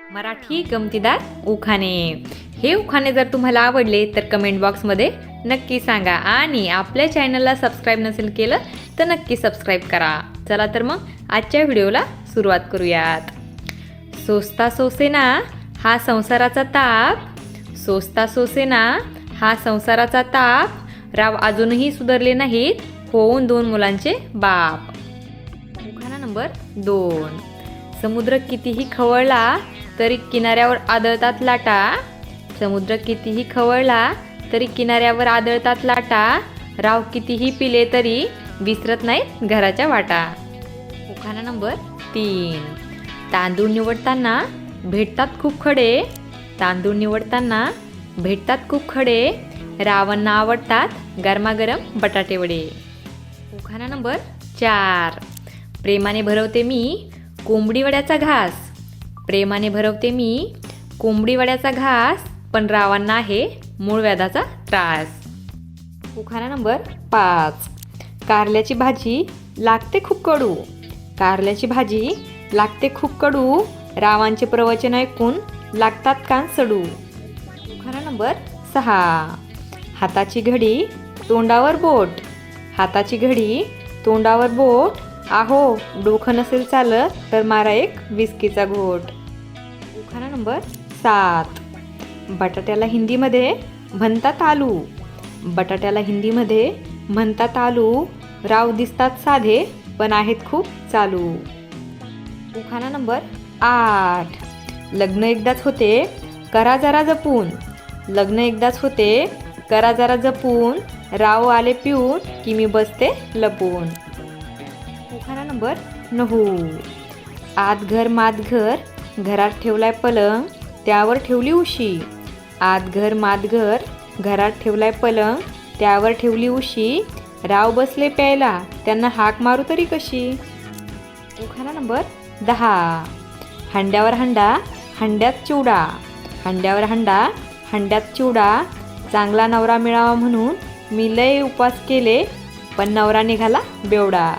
मराठी गमतीदार उखाणे. हे उखाणे जर तुम्हाला आवडले तर कमेंट बॉक्समध्ये नक्की सांगा आणि आपल्या चॅनलला सबस्क्राईब नसेल केलं तर नक्की सबस्क्राईब करा. चला तर मग आजच्या व्हिडिओला सुरुवात करूयात. सोसता सोसेना हा संसाराचा ताप, सोसता सोसेना हा संसाराचा ताप, राव अजूनही सुधारले नाहीत होऊन 2 मुलांचे बाप. उखाणा नंबर 2. समुद्र कितीही खवळला तरी किनाऱ्यावर आदळतात लाटा, समुद्र कितीही खवळला तरी किनाऱ्यावर आदळतात लाटा, राव कितीही पिले तरी विसरत नाहीत घराच्या वाटा. उखाणा नंबर 3. तांदूळ निवडताना भेटतात खूप खडे, तांदूळ निवडताना भेटतात खूप खडे, रावांना आवडतात गरमागरम बटाटे वडे. उखाणा नंबर 4. प्रेमाने भरवते मी कोंबडी वड्याचा घास, प्रेमाने भरवते मी कोंबडी वड्याचा घास, पण रावांना आहे मूळ व्याधाचा त्रास. उखाणा नंबर 5. कारल्याची भाजी लागते खूप कडू, कारल्याची भाजी लागते खूप कडू, रावांचे प्रवचन ऐकून लागतात कान सडू. उखाणा नंबर 6. हाताची घडी तोंडावर बोट, हाताची घडी तोंडावर बोट, आहो डोकं नसेल चालत तर मारा एक विस्कीचा घोट. उखाणा नंबर 7. बटाट्याला हिंदीमध्ये म्हणतात आलू, बटाट्याला हिंदीमध्ये म्हणतात आलू, राव दिसतात साधे पण आहेत खूप चालू. उखाणा नंबर 8. लग्न एकदाच होते करा जरा जपून, लग्न एकदाच होते करा जरा जपून, राव आले पिऊन की मी बसते लपून. उखाणा नंबर 9. आत घर मात घर घरात ठेवलाय पलंग, त्यावर ठेवली उशी, आत घर मात घर घरात ठेवलाय पलंग, त्यावर ठेवली उशी, राव बसले प्यायला त्यांना हाक मारू तरी कशी. उखाणा नंबर 10. हंड्यावर हंडा हंड्यात चिवडा, हंड्यावर हंडा हंड्यात चिवडा, चांगला नवरा मिळावा म्हणून मी लय उपवास केले पण नवरा निघाला बेवडा.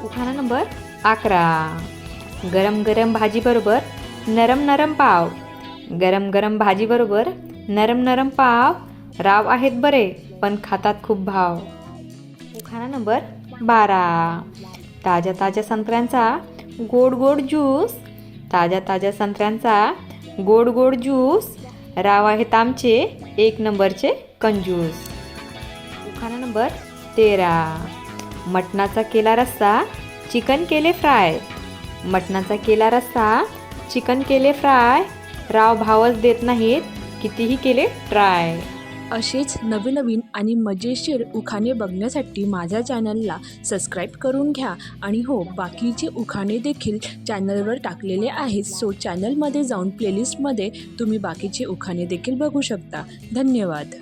उखाणा नंबर 11. गरम गरम भाजीबरोबर नरम नरम पाव, गरम गरम भाजीबरोबर नरम नरम पाव, राव आहेत बरे पण खातात खूप भाव. उखाणा नंबर 12. ताज्या ताज्या संत्र्यांचा गोड गोड ज्यूस, ताज्या ताज्या संत्र्यांचा गोड गोड ज्यूस, राव आहेत आमचे 1 नंबरचे कंजूस. उखाणा नंबर 13. मटणाचा केला रस्सा चिकन केले फ्राय, मटणाचा केला रस्सा चिकन केले फ्राय, राव भावच देत नाहीत कितीही केले ट्राय. असेच नवनवीन आणि मजेशीर उखाणे बघण्यासाठी माझ्या चॅनलला सबस्क्राईब करून घ्या. आणि हो, बाकीचे उखाणे देखील चॅनलवर टाकलेले आहेत, सो चॅनलमध्ये जाऊन प्लेलिस्टमध्ये तुम्ही बाकीचे उखाणे देखील बघू शकता. धन्यवाद.